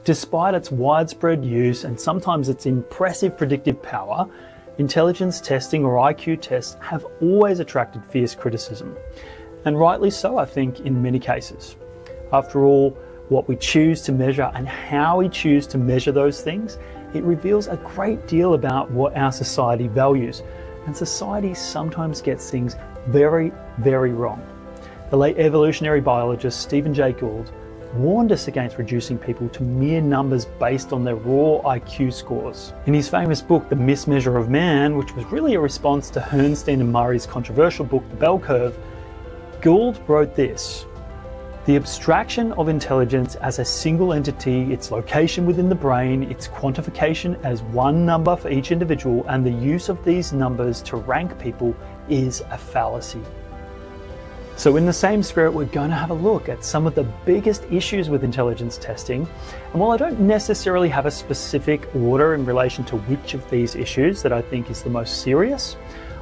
Despite its widespread use and sometimes its impressive predictive power, intelligence testing or IQ tests have always attracted fierce criticism. And rightly so, I think, in many cases. After all, what we choose to measure and how we choose to measure those things, it reveals a great deal about what our society values. And society sometimes gets things very, very wrong. The late evolutionary biologist Stephen Jay Gould warned us against reducing people to mere numbers based on their raw IQ scores. In his famous book, The Mismeasure of Man, which was really a response to Herrnstein and Murray's controversial book, The Bell Curve, Gould wrote this: "The abstraction of intelligence as a single entity, its location within the brain, its quantification as one number for each individual, and the use of these numbers to rank people is a fallacy." So in the same spirit, we're going to have a look at some of the biggest issues with intelligence testing. And while I don't necessarily have a specific order in relation to which of these issues that I think is the most serious,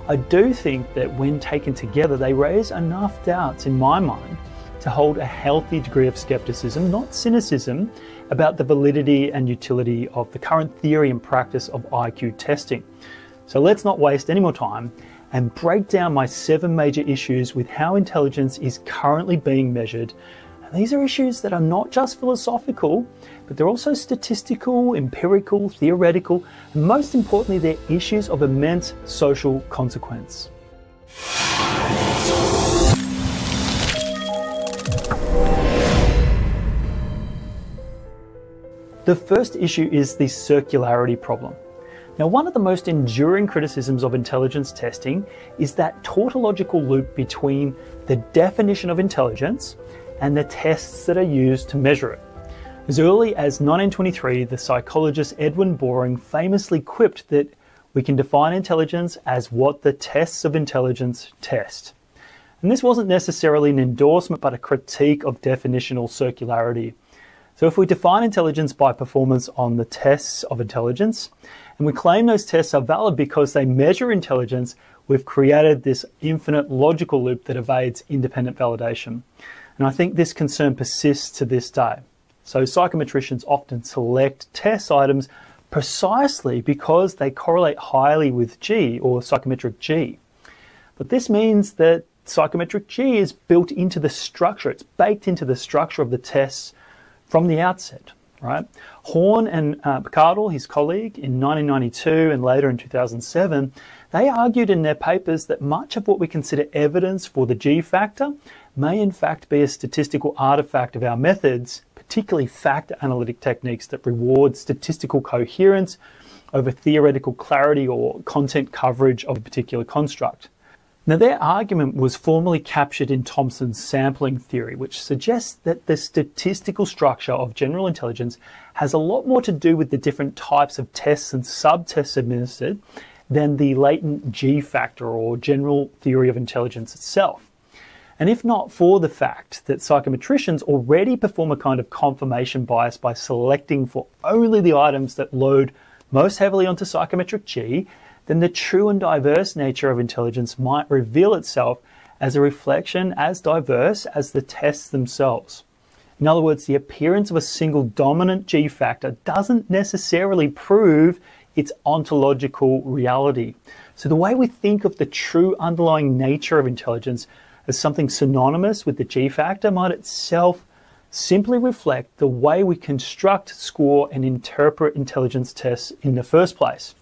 I do think that when taken together, they raise enough doubts in my mind to hold a healthy degree of skepticism, not cynicism, about the validity and utility of the current theory and practice of IQ testing. So let's not waste any more time and break down my 7 major issues with how intelligence is currently being measured. And these are issues that are not just philosophical, but they're also statistical, empirical, theoretical, and most importantly, they're issues of immense social consequence. The first issue is the circularity problem. Now, one of the most enduring criticisms of intelligence testing is that tautological loop between the definition of intelligence and the tests that are used to measure it. As early as 1923, the psychologist Edwin Boring famously quipped that we can define intelligence as what the tests of intelligence test. And this wasn't necessarily an endorsement, but a critique of definitional circularity. So if we define intelligence by performance on the tests of intelligence, and we claim those tests are valid because they measure intelligence, we've created this infinite logical loop that evades independent validation. And I think this concern persists to this day. So psychometricians often select test items precisely because they correlate highly with G, or psychometric G. But this means that psychometric G is built into the structure, it's baked into the structure of the tests from the outset. Right? Horn and Picardal, his colleague, in 1992 and later in 2007, they argued in their papers that much of what we consider evidence for the G factor may in fact be a statistical artifact of our methods, particularly factor analytic techniques that reward statistical coherence over theoretical clarity or content coverage of a particular construct. Now, their argument was formally captured in Thompson's sampling theory, which suggests that the statistical structure of general intelligence has a lot more to do with the different types of tests and subtests administered than the latent G factor or general theory of intelligence itself. And if not for the fact that psychometricians already perform a kind of confirmation bias by selecting for only the items that load most heavily onto psychometric G, then the true and diverse nature of intelligence might reveal itself as a reflection as diverse as the tests themselves. In other words, the appearance of a single dominant G factor doesn't necessarily prove its ontological reality. So the way we think of the true underlying nature of intelligence as something synonymous with the G factor might itself simply reflect the way we construct, score, and interpret intelligence tests in the first place.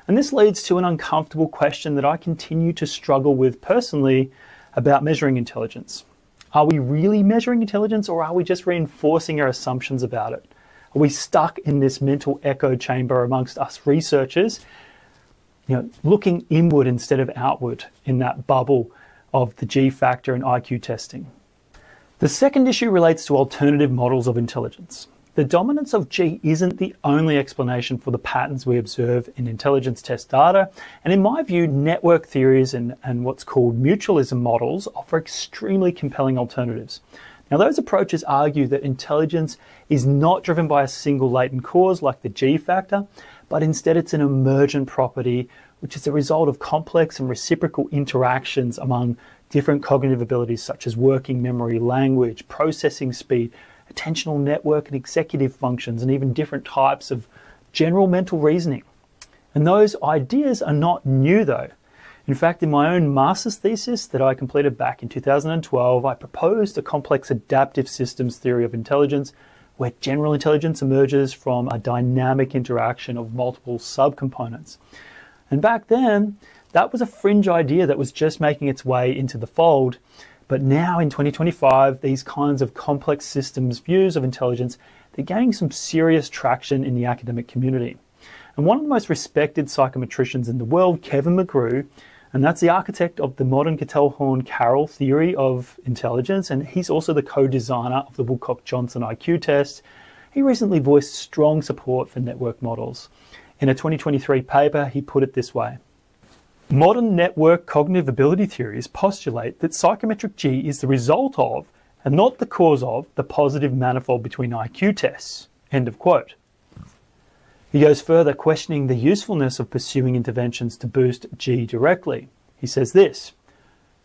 And this leads to an uncomfortable question that I continue to struggle with personally about measuring intelligence. Are we really measuring intelligence, or are we just reinforcing our assumptions about it? Are we stuck in this mental echo chamber amongst us researchers, looking inward instead of outward in that bubble of the G factor and IQ testing? The second issue relates to alternative models of intelligence. The dominance of G isn't the only explanation for the patterns we observe in intelligence test data, and in my view, network theories and what's called mutualism models offer extremely compelling alternatives. Now, those approaches argue that intelligence is not driven by a single latent cause like the G factor, but instead it's an emergent property which is the result of complex and reciprocal interactions among different cognitive abilities such as working memory, language, processing speed, attentional network and executive functions, and even different types of general mental reasoning. And those ideas are not new though. In fact, in my own master's thesis that I completed back in 2012, I proposed a complex adaptive systems theory of intelligence where general intelligence emerges from a dynamic interaction of multiple subcomponents. And back then, that was a fringe idea that was just making its way into the fold. But now in 2025, these kinds of complex systems views of intelligence, they're gaining some serious traction in the academic community. And one of the most respected psychometricians in the world, Kevin McGrew, and that's the architect of the modern Cattell-Horn-Carroll theory of intelligence, and he's also the co-designer of the Woodcock-Johnson IQ test. He recently voiced strong support for network models. In a 2023 paper, he put it this way: modern network cognitive ability theories postulate that psychometric G is the result of, and not the cause of, the positive manifold between IQ tests. End of quote. He goes further, questioning the usefulness of pursuing interventions to boost G directly. He says this: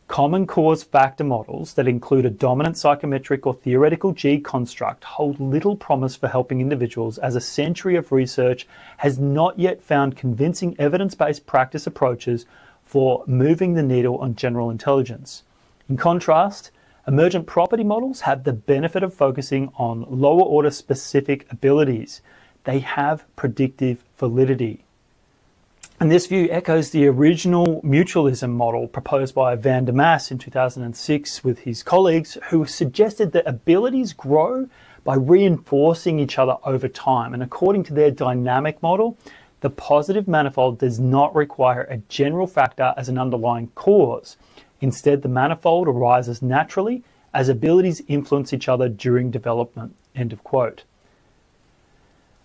common cause factor models that include a dominant psychometric or theoretical G construct hold little promise for helping individuals, as a century of research has not yet found convincing evidence-based practice approaches for moving the needle on general intelligence. In contrast, emergent property models have the benefit of focusing on lower order specific abilities. They have predictive validity. And this view echoes the original mutualism model proposed by Van der Maas in 2006 with his colleagues, who suggested that abilities grow by reinforcing each other over time. And according to their dynamic model, the positive manifold does not require a general factor as an underlying cause. Instead, the manifold arises naturally as abilities influence each other during development. End of quote.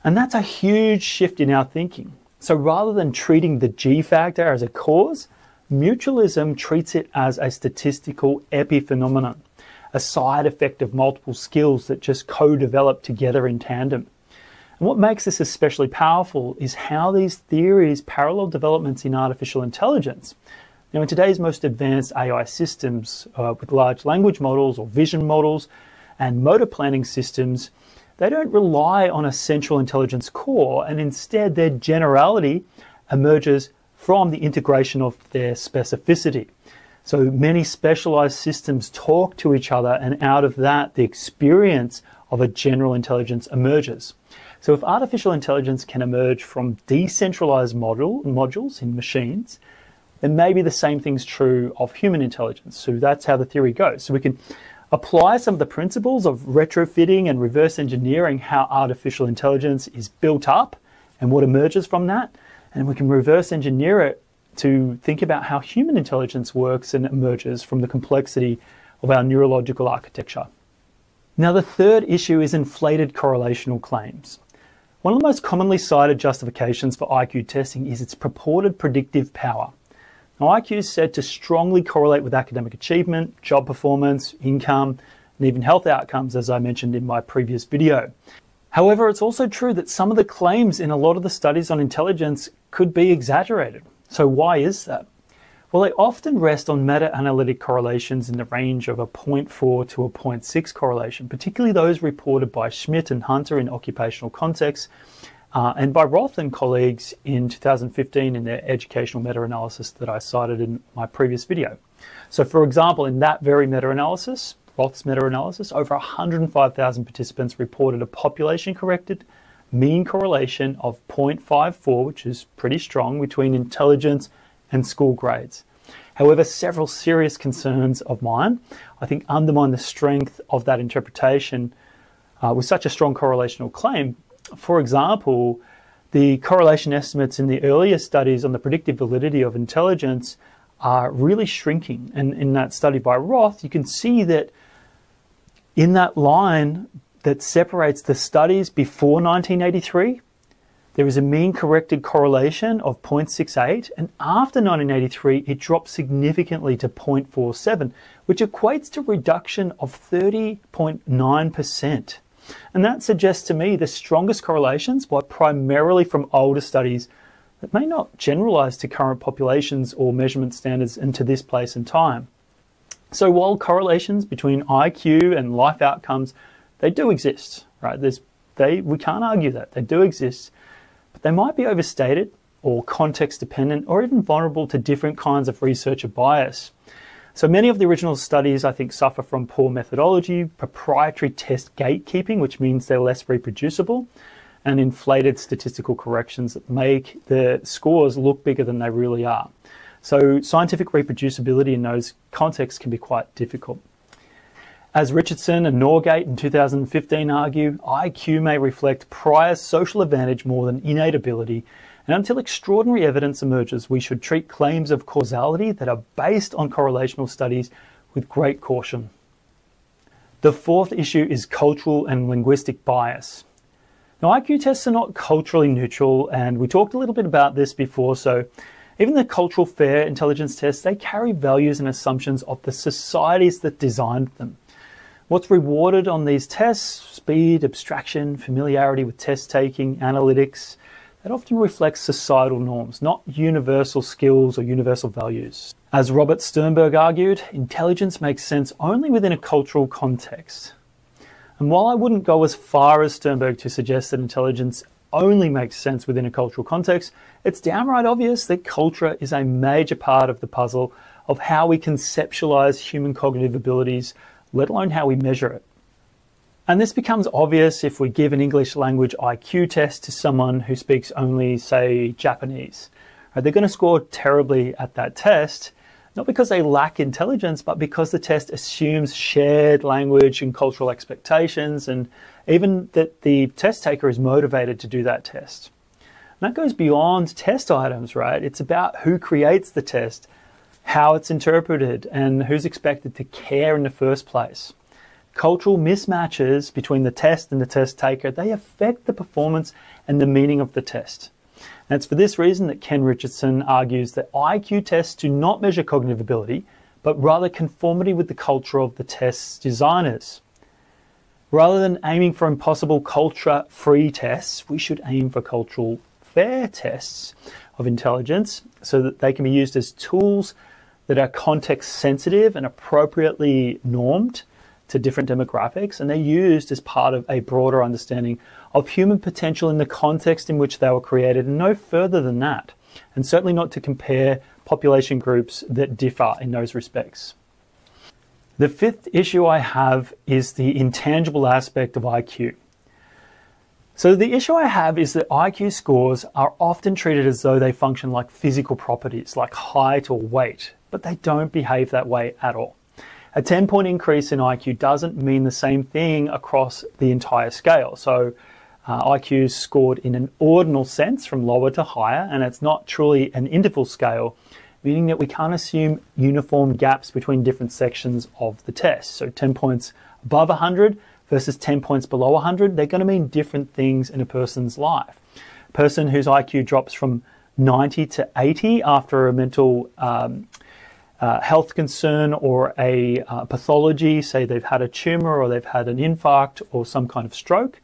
And that's a huge shift in our thinking. So rather than treating the G factor as a cause, mutualism treats it as a statistical epiphenomenon, a side effect of multiple skills that just co-develop together in tandem. And what makes this especially powerful is how these theories parallel developments in artificial intelligence. Now, in today's most advanced AI systems with large language models or vision models and motor planning systems, they don't rely on a central intelligence core, and instead their generality emerges from the integration of their specificity. So many specialized systems talk to each other, and out of that, the experience of a general intelligence emerges. So if artificial intelligence can emerge from decentralized modules in machines, then maybe the same thing's true of human intelligence. So that's how the theory goes. So we can apply some of the principles of retrofitting and reverse engineering how artificial intelligence is built up and what emerges from that. And we can reverse engineer it to think about how human intelligence works and emerges from the complexity of our neurological architecture. Now, the third issue is inflated correlational claims. One of the most commonly cited justifications for IQ testing is its purported predictive power. Now, IQ is said to strongly correlate with academic achievement, job performance, income, and even health outcomes, as I mentioned in my previous video. However, it's also true that some of the claims in a lot of the studies on intelligence could be exaggerated. So why is that? Well, they often rest on meta-analytic correlations in the range of a 0.4 to a 0.6 correlation, particularly those reported by Schmidt and Hunter in occupational contexts, and by Roth and colleagues in 2015 in their educational meta-analysis that I cited in my previous video. So for example, in that very meta-analysis, Roth's meta-analysis, over 105,000 participants reported a population-corrected mean correlation of 0.54, which is pretty strong, between intelligence and school grades. However, several serious concerns of mine, I think, undermine the strength of that interpretation with such a strong correlational claim. For example, the correlation estimates in the earlier studies on the predictive validity of intelligence are really shrinking. And in that study by Roth, you can see that in that line that separates the studies before 1983, there is a mean corrected correlation of 0.68, and after 1983, it dropped significantly to 0.47, which equates to a reduction of 30.9%. And that suggests to me the strongest correlations were primarily from older studies that may not generalize to current populations or measurement standards and to this place and time. So while correlations between IQ and life outcomes They do exist, right? We can't argue that. They do exist, but they might be overstated or context dependent or even vulnerable to different kinds of researcher bias. So many of the original studies, I think, suffer from poor methodology, proprietary test gatekeeping, which means they're less reproducible, and inflated statistical corrections that make the scores look bigger than they really are. So scientific reproducibility in those contexts can be quite difficult. As Richardson and Norgate in 2015 argue, IQ may reflect prior social advantage more than innate ability, and until extraordinary evidence emerges, we should treat claims of causality that are based on correlational studies with great caution. The fourth issue is cultural and linguistic bias. Now, IQ tests are not culturally neutral, and we talked a little bit about this before, so even the cultural fair intelligence tests, they carry values and assumptions of the societies that designed them. What's rewarded on these tests, speed, abstraction, familiarity with test taking, analytics, that often reflects societal norms, not universal skills or universal values. As Robert Sternberg argued, intelligence makes sense only within a cultural context. And while I wouldn't go as far as Sternberg to suggest that intelligence only makes sense within a cultural context, it's downright obvious that culture is a major part of the puzzle of how we conceptualize human cognitive abilities, let alone how we measure it. And this becomes obvious if we give an English language IQ test to someone who speaks only, say, Japanese. They're going to score terribly at that test, not because they lack intelligence, but because the test assumes shared language and cultural expectations, and even that the test taker is motivated to do that test. And that goes beyond test items, right? It's about who creates the test, how it's interpreted, and who's expected to care in the first place. Cultural mismatches between the test and the test taker, they affect the performance and the meaning of the test. And it's for this reason that Ken Richardson argues that IQ tests do not measure cognitive ability, but rather conformity with the culture of the test's designers. Rather than aiming for impossible culture-free tests, we should aim for cultural fair tests of intelligence so that they can be used as tools that are context sensitive and appropriately normed to different demographics, and they're used as part of a broader understanding of human potential in the context in which they were created, and no further than that, and certainly not to compare population groups that differ in those respects. The fifth issue I have is the intangible aspect of IQ. So the issue I have is that IQ scores are often treated as though they function like physical properties, like height or weight, but they don't behave that way at all. A 10-point increase in IQ doesn't mean the same thing across the entire scale. So IQ is scored in an ordinal sense from lower to higher, and it's not truly an interval scale, meaning that we can't assume uniform gaps between different sections of the test. So 10 points above 100 versus 10 points below 100, they're going to mean different things in a person's life. A person whose IQ drops from 90 to 80 after a mental health concern or a pathology, say they've had a tumor or they've had an infarct or some kind of stroke,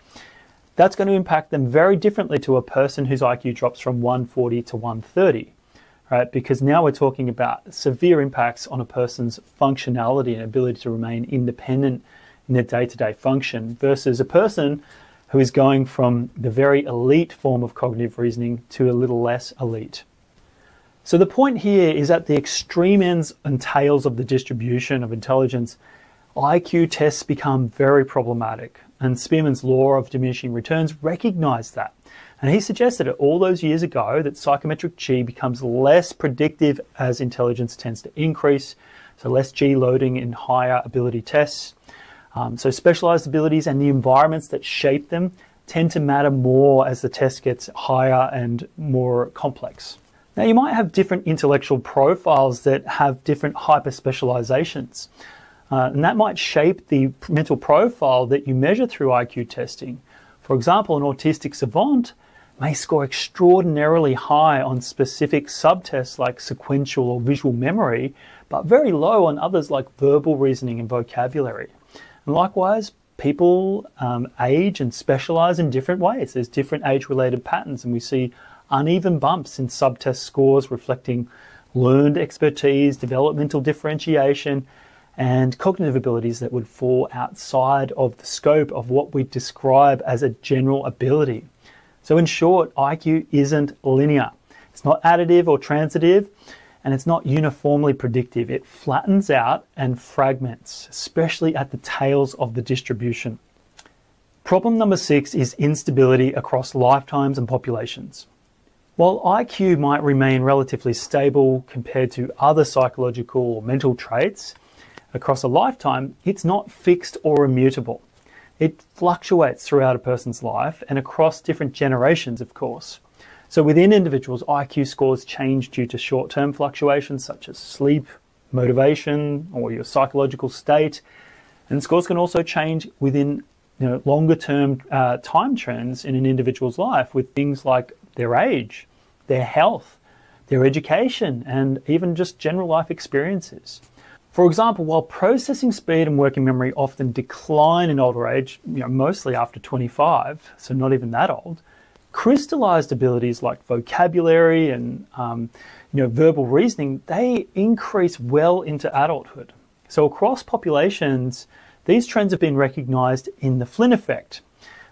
that's going to impact them very differently to a person whose IQ drops from 140 to 130, right? Because now we're talking about severe impacts on a person's functionality and ability to remain independent in their day-to-day function versus a person who is going from the very elite form of cognitive reasoning to a little less elite. So the point here is at the extreme ends and tails of the distribution of intelligence, IQ tests become very problematic. And Spearman's law of diminishing returns recognized that. And he suggested it all those years ago that psychometric G becomes less predictive as intelligence tends to increase, so less G loading in higher ability tests. So specialized abilities and the environments that shape them tend to matter more as the test gets higher and more complex. Now, you might have different intellectual profiles that have different hyper-specializations, and that might shape the mental profile that you measure through IQ testing. For example, an autistic savant may score extraordinarily high on specific subtests like sequential or visual memory, but very low on others like verbal reasoning and vocabulary. And likewise, people age and specialize in different ways. There's different age-related patterns, and we see uneven bumps in subtest scores reflecting learned expertise, developmental differentiation, and cognitive abilities that would fall outside of the scope of what we describe as a general ability. So in short, IQ isn't linear. It's not additive or transitive, and it's not uniformly predictive. It flattens out and fragments, especially at the tails of the distribution. Problem number 6 is instability across lifetimes and populations. While IQ might remain relatively stable compared to other psychological or mental traits, across a lifetime, it's not fixed or immutable. It fluctuates throughout a person's life and across different generations, of course. So within individuals, IQ scores change due to short-term fluctuations such as sleep, motivation, or your psychological state. And scores can also change within longer-term time trends in an individual's life with things like their age, their health, their education, and even just general life experiences. For example, while processing speed and working memory often decline in older age, mostly after 25, so not even that old, crystallized abilities like vocabulary and verbal reasoning, they increase well into adulthood. So across populations, these trends have been recognized in the Flynn effect,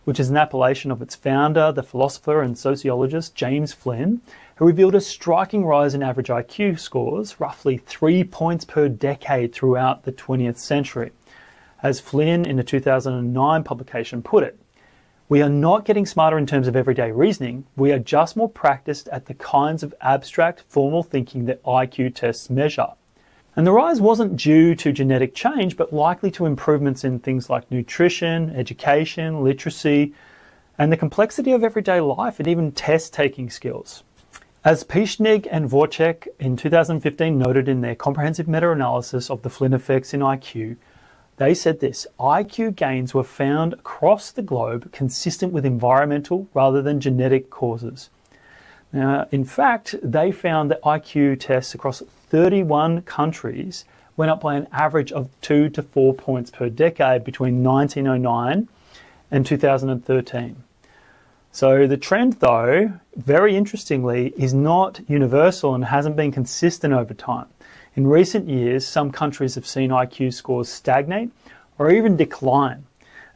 which is an appellation of its founder, the philosopher and sociologist James Flynn, who revealed a striking rise in average IQ scores, roughly 3 points per decade throughout the 20th century. As Flynn in a 2009 publication put it, "We are not getting smarter in terms of everyday reasoning, we are just more practiced at the kinds of abstract, formal thinking that IQ tests measure." And the rise wasn't due to genetic change, but likely to improvements in things like nutrition, education, literacy, and the complexity of everyday life and even test-taking skills. As Pischnig and Vorchek in 2015 noted in their comprehensive meta-analysis of the Flynn effects in IQ, they said this: IQ gains were found across the globe consistent with environmental rather than genetic causes. Now, in fact, they found that IQ tests across 31 countries went up by an average of 2 to 4 points per decade between 1909 and 2013. So the trend, though, very interestingly, is not universal and hasn't been consistent over time. In recent years, some countries have seen IQ scores stagnate or even decline.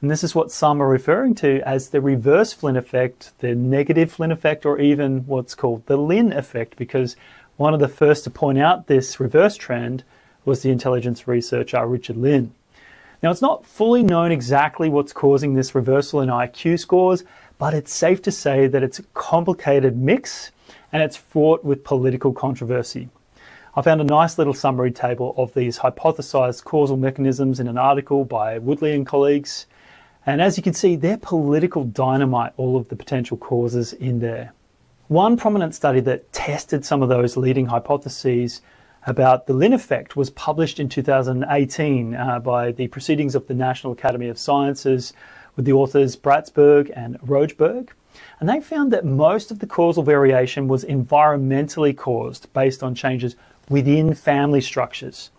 And this is what some are referring to as the reverse Flynn effect, the negative Flynn effect, or even what's called the Lynn effect, because one of the first to point out this reverse trend was the intelligence researcher Richard Lynn. Now, it's not fully known exactly what's causing this reversal in IQ scores, but it's safe to say that it's a complicated mix and it's fraught with political controversy. I found a nice little summary table of these hypothesized causal mechanisms in an article by Woodley and colleagues. And as you can see, they're political dynamite, all of the potential causes in there. One prominent study that tested some of those leading hypotheses about the Lynn effect was published in 2018 by the Proceedings of the National Academy of Sciences with the authors Bratsberg and Rogeberg. And they found that most of the causal variation was environmentally caused based on changes within family structures.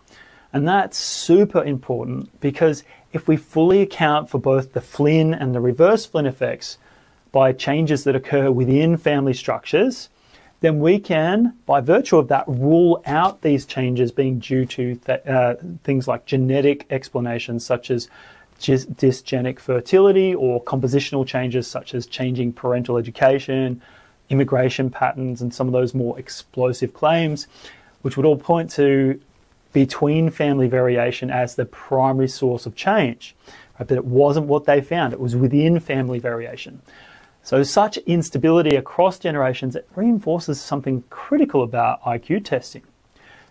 And that's super important because if we fully account for both the Flynn and the reverse Flynn effects by changes that occur within family structures, then we can, by virtue of that, rule out these changes being due to things like genetic explanations such as dysgenic fertility or compositional changes such as changing parental education, immigration patterns, and some of those more explosive claims, which would all point to between family variation as the primary source of change. Right? But it wasn't what they found, it was within family variation. So such instability across generations, it reinforces something critical about IQ testing.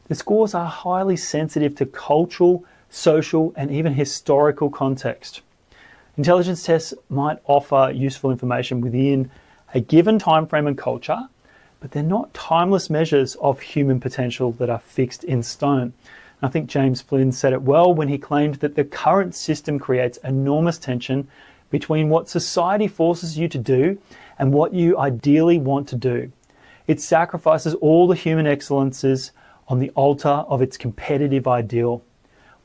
The scores are highly sensitive to cultural, social, and even historical context. Intelligence tests might offer useful information within a given time frame and culture, but they're not timeless measures of human potential that are fixed in stone. I think James Flynn said it well when he claimed that the current system creates enormous tension between what society forces you to do and what you ideally want to do. It sacrifices all the human excellences on the altar of its competitive ideal.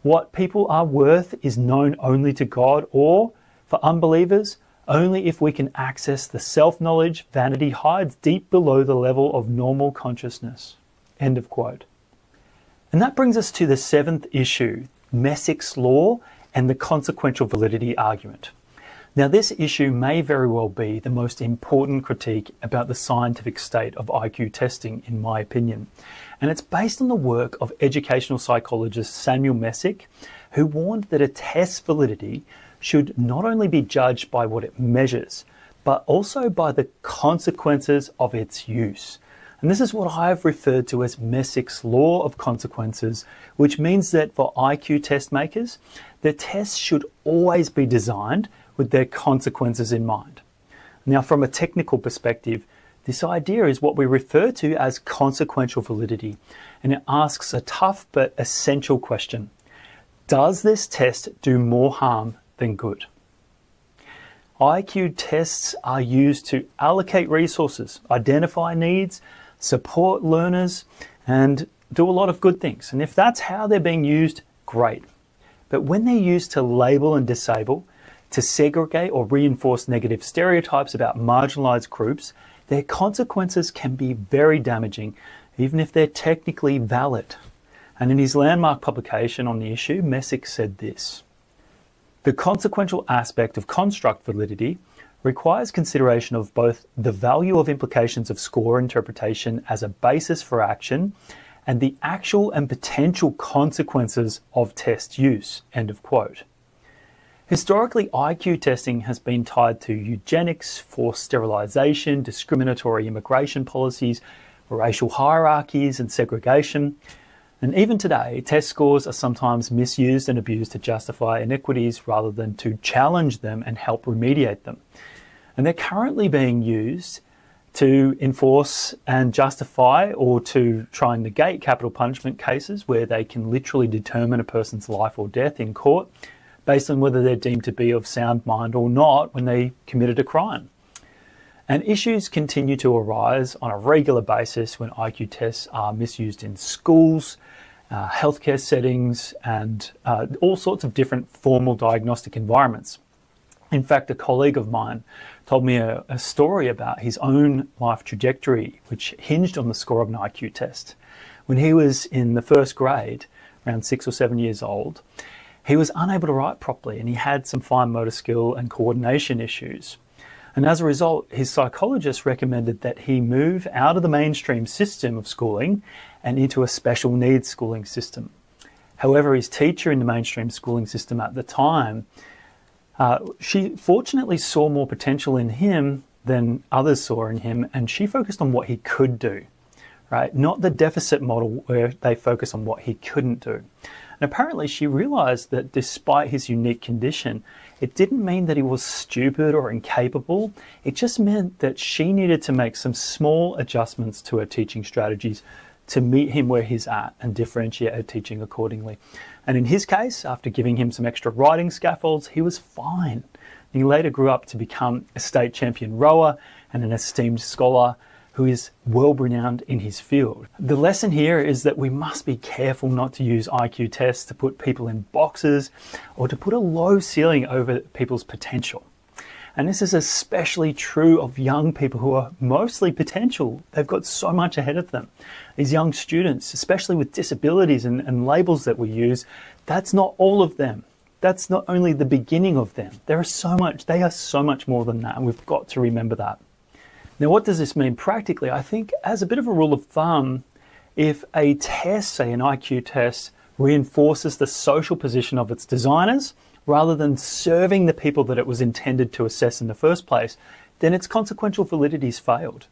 What people are worth is known only to God, or, for unbelievers, only if we can access the self-knowledge vanity hides deep below the level of normal consciousness. End of quote. And that brings us to the 7th issue, Messick's law and the consequential validity argument. Now, this issue may very well be the most important critique about the scientific state of IQ testing, in my opinion. And it's based on the work of educational psychologist Samuel Messick, who warned that a test's validity should not only be judged by what it measures, but also by the consequences of its use. And this is what I have referred to as Messick's law of consequences, which means that for IQ test makers, the tests should always be designed with their consequences in mind. Now, from a technical perspective, this idea is what we refer to as consequential validity, and it asks a tough but essential question. Does this test do more harm than good? IQ tests are used to allocate resources, identify needs, support learners, and do a lot of good things. And if that's how they're being used, great. But when they're used to label and disable, to segregate or reinforce negative stereotypes about marginalized groups, their consequences can be very damaging, even if they're technically valid. And in his landmark publication on the issue, Messick said this: "The consequential aspect of construct validity requires consideration of both the value of implications of score interpretation as a basis for action and the actual and potential consequences of test use." End of quote. Historically, IQ testing has been tied to eugenics, forced sterilization, discriminatory immigration policies, racial hierarchies, and segregation. And even today, test scores are sometimes misused and abused to justify inequities rather than to challenge them and help remediate them. And they're currently being used to enforce and justify or to try and negate capital punishment cases where they can literally determine a person's life or death in court based on whether they're deemed to be of sound mind or not when they committed a crime. And issues continue to arise on a regular basis when IQ tests are misused in schools, healthcare settings, and all sorts of different formal diagnostic environments. In fact, a colleague of mine told me a story about his own life trajectory, which hinged on the score of an IQ test. When he was in the first grade, around 6 or 7 years old, he was unable to write properly and he had some fine motor skill and coordination issues. And as a result, his psychologist recommended that he move out of the mainstream system of schooling and into a special needs schooling system. However, his teacher in the mainstream schooling system at the time, she fortunately saw more potential in him than others saw in him, and she focused on what he could do, right? Not the deficit model where they focus on what he couldn't do. And apparently she realized that despite his unique condition, it didn't mean that he was stupid or incapable. It just meant that she needed to make some small adjustments to her teaching strategies to meet him where he's at and differentiate her teaching accordingly. And in his case, after giving him some extra writing scaffolds, he was fine. He later grew up to become a state champion rower and an esteemed scholar who is well-renowned in his field. The lesson here is that we must be careful not to use IQ tests to put people in boxes or to put a low ceiling over people's potential. And this is especially true of young people who are mostly potential. They've got so much ahead of them. These young students, especially with disabilities and labels that we use, that's not all of them. That's not only the beginning of them. They are so much more than that, and we've got to remember that. Now, what does this mean practically? I think as a bit of a rule of thumb, if a test, say an IQ test, reinforces the social position of its designers, rather than serving the people that it was intended to assess in the first place, then its consequential validity's failed.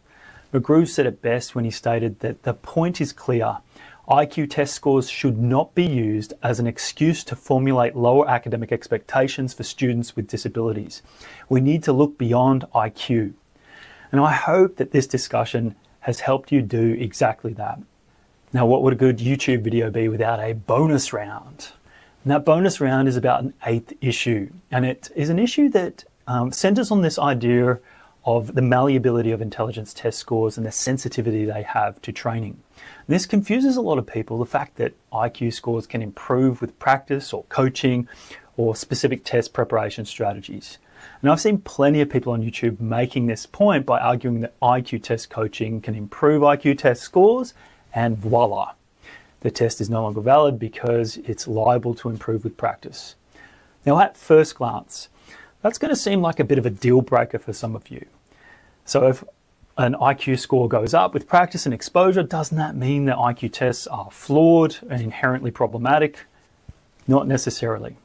McGrew said it best when he stated that the point is clear. IQ test scores should not be used as an excuse to formulate lower academic expectations for students with disabilities. We need to look beyond IQ. And I hope that this discussion has helped you do exactly that. Now, what would a good YouTube video be without a bonus round? And that bonus round is about an 8th issue. And it is an issue that centers on this idea of the malleability of intelligence test scores and the sensitivity they have to training. And this confuses a lot of people, the fact that IQ scores can improve with practice or coaching or specific test preparation strategies. And I've seen plenty of people on YouTube making this point by arguing that IQ test coaching can improve IQ test scores, and voila. the test is no longer valid because it's liable to improve with practice. Now, at first glance, that's going to seem like a bit of a deal breaker for some of you. So if an IQ score goes up with practice and exposure, doesn't that mean that IQ tests are flawed and inherently problematic? Not necessarily.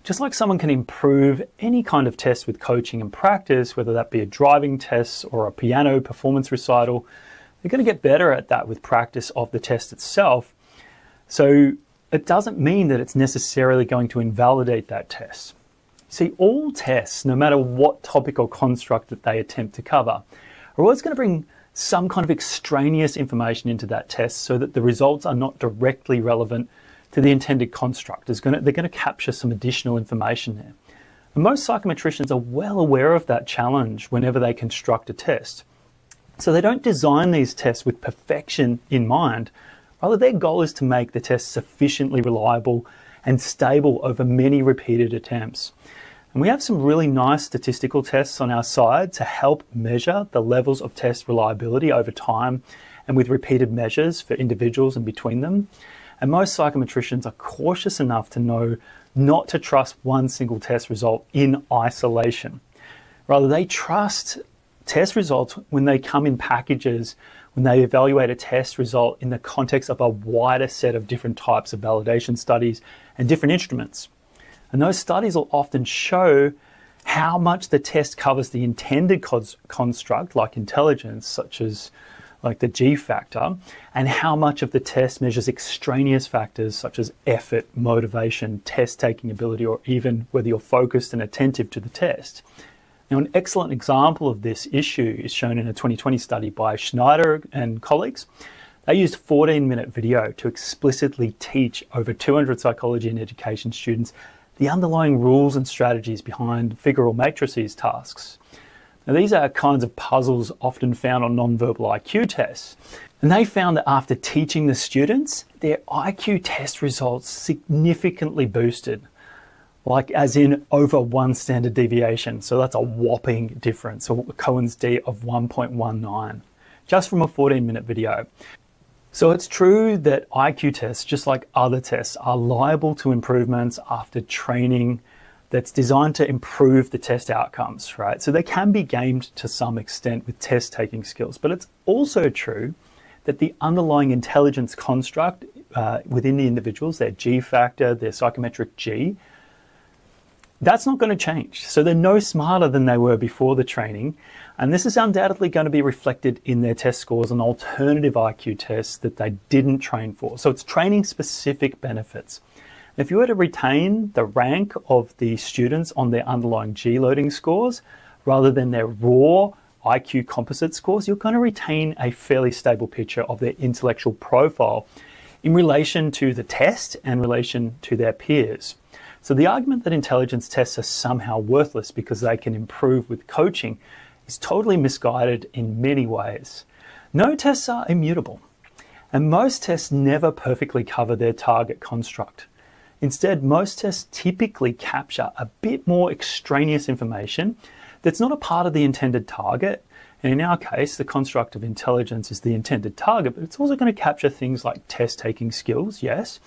Just like someone can improve any kind of test with coaching and practice, whether that be a driving test or a piano performance recital, they're going to get better at that with practice of the test itself. So it doesn't mean that it's necessarily going to invalidate that test. See, all tests, no matter what topic or construct that they attempt to cover, are always going to bring some kind of extraneous information into that test so that the results are not directly relevant to the intended construct. They're going to capture some additional information there. And most psychometricians are well aware of that challenge whenever they construct a test. So they don't design these tests with perfection in mind. Rather, their goal is to make the test sufficiently reliable and stable over many repeated attempts. And we have some really nice statistical tests on our side to help measure the levels of test reliability over time and with repeated measures for individuals and between them. And most psychometricians are cautious enough to know not to trust one single test result in isolation. Rather, they trust test results when they come in packages, when they evaluate a test result in the context of a wider set of different types of validation studies and different instruments. And those studies will often show how much the test covers the intended construct, like intelligence, such as like the G factor, and how much of the test measures extraneous factors such as effort, motivation, test-taking ability, or even whether you're focused and attentive to the test. Now, an excellent example of this issue is shown in a 2020 study by Schneider and colleagues. They used a 14-minute video to explicitly teach over 200 psychology and education students the underlying rules and strategies behind figural matrices tasks. Now, these are kinds of puzzles often found on nonverbal IQ tests. And they found that after teaching the students, their IQ test results significantly boosted, like as in over 1 standard deviation. So that's a whopping difference, or Cohen's d of 1.19, just from a 14-minute video. So it's true that IQ tests, just like other tests, are liable to improvements after training that's designed to improve the test outcomes, right? So they can be gamed to some extent with test-taking skills, but it's also true that the underlying intelligence construct within the individuals, their G factor, their psychometric G, that's not going to change. So they're no smarter than they were before the training. And this is undoubtedly going to be reflected in their test scores on alternative IQ tests that they didn't train for. So it's training specific benefits. If you were to retain the rank of the students on their underlying G loading scores rather than their raw IQ composite scores, you're going to retain a fairly stable picture of their intellectual profile in relation to the test and relation to their peers. So the argument that intelligence tests are somehow worthless because they can improve with coaching is totally misguided in many ways. No tests are immutable, and most tests never perfectly cover their target construct. Instead, most tests typically capture a bit more extraneous information that's not a part of the intended target. And in our case, the construct of intelligence is the intended target, but it's also going to capture things like test-taking skills, yes,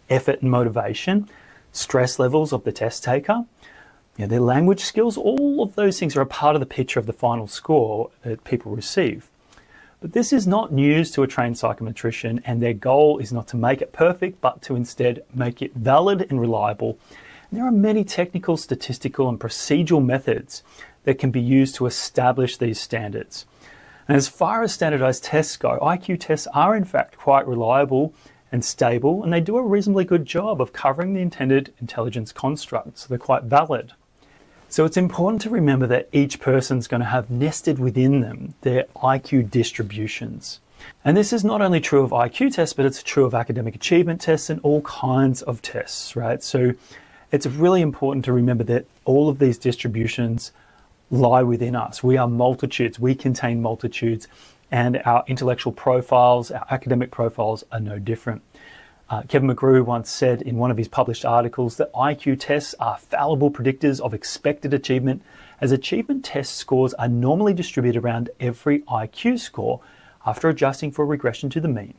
effort and motivation, stress levels of the test taker, their language skills. All of those things are a part of the picture of the final score that people receive. But this is not news to a trained psychometrician, and their goal is not to make it perfect, but to instead make it valid and reliable. And there are many technical, statistical, and procedural methods that can be used to establish these standards. And as far as standardized tests go, IQ tests are in fact quite reliable and stable, and they do a reasonably good job of covering the intended intelligence construct, so they're quite valid. So it's important to remember that each person's going to have nested within them their IQ distributions. And this is not only true of IQ tests, but it's true of academic achievement tests and all kinds of tests, right? So it's really important to remember that all of these distributions lie within us. We are multitudes, we contain multitudes, and our intellectual profiles, our academic profiles are no different. Kevin McGrew once said in one of his published articles that IQ tests are fallible predictors of expected achievement, as achievement test scores are normally distributed around every IQ score after adjusting for regression to the mean.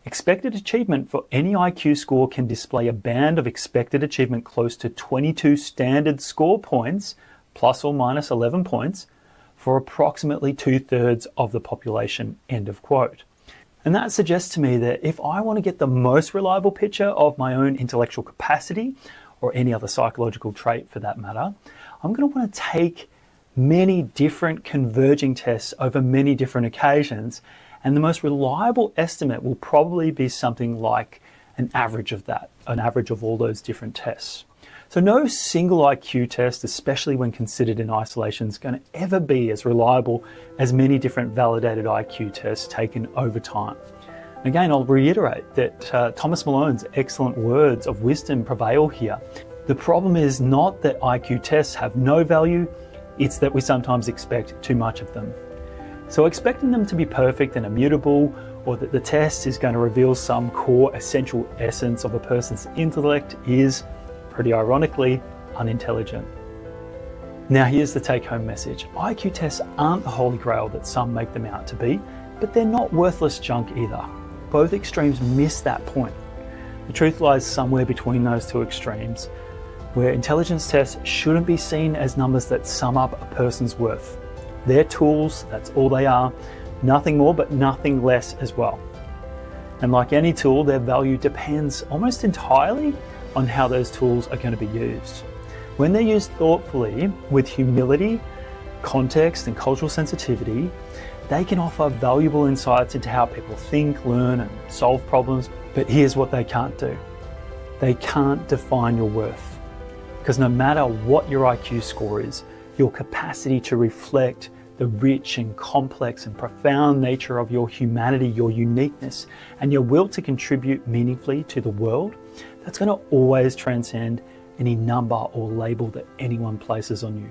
Expected achievement for any IQ score can display a band of expected achievement close to 22 standard score points, plus or minus 11 points, for approximately 2/3 of the population, end of quote. And that suggests to me that if I want to get the most reliable picture of my own intellectual capacity, or any other psychological trait for that matter, I'm going to want to take many different converging tests over many different occasions, and the most reliable estimate will probably be something like an average of that, an average of all those different tests. So no single IQ test, especially when considered in isolation, is going to ever be as reliable as many different validated IQ tests taken over time. Again, I'll reiterate that Thomas Malone's excellent words of wisdom prevail here. The problem is not that IQ tests have no value, it's that we sometimes expect too much of them. So expecting them to be perfect and immutable, or that the test is going to reveal some core essential essence of a person's intellect is, pretty ironically, unintelligent. Now here's the take-home message. IQ tests aren't the holy grail that some make them out to be, but they're not worthless junk either. Both extremes miss that point. The truth lies somewhere between those two extremes, where intelligence tests shouldn't be seen as numbers that sum up a person's worth. They're tools, that's all they are, nothing more but nothing less as well. And like any tool, their value depends almost entirely on how those tools are going to be used. When they're used thoughtfully, with humility, context, and cultural sensitivity, they can offer valuable insights into how people think, learn, and solve problems. But here's what they can't do. They can't define your worth. Because no matter what your IQ score is, your capacity to reflect the rich and complex and profound nature of your humanity, your uniqueness, and your will to contribute meaningfully to the world, that's going to always transcend any number or label that anyone places on you.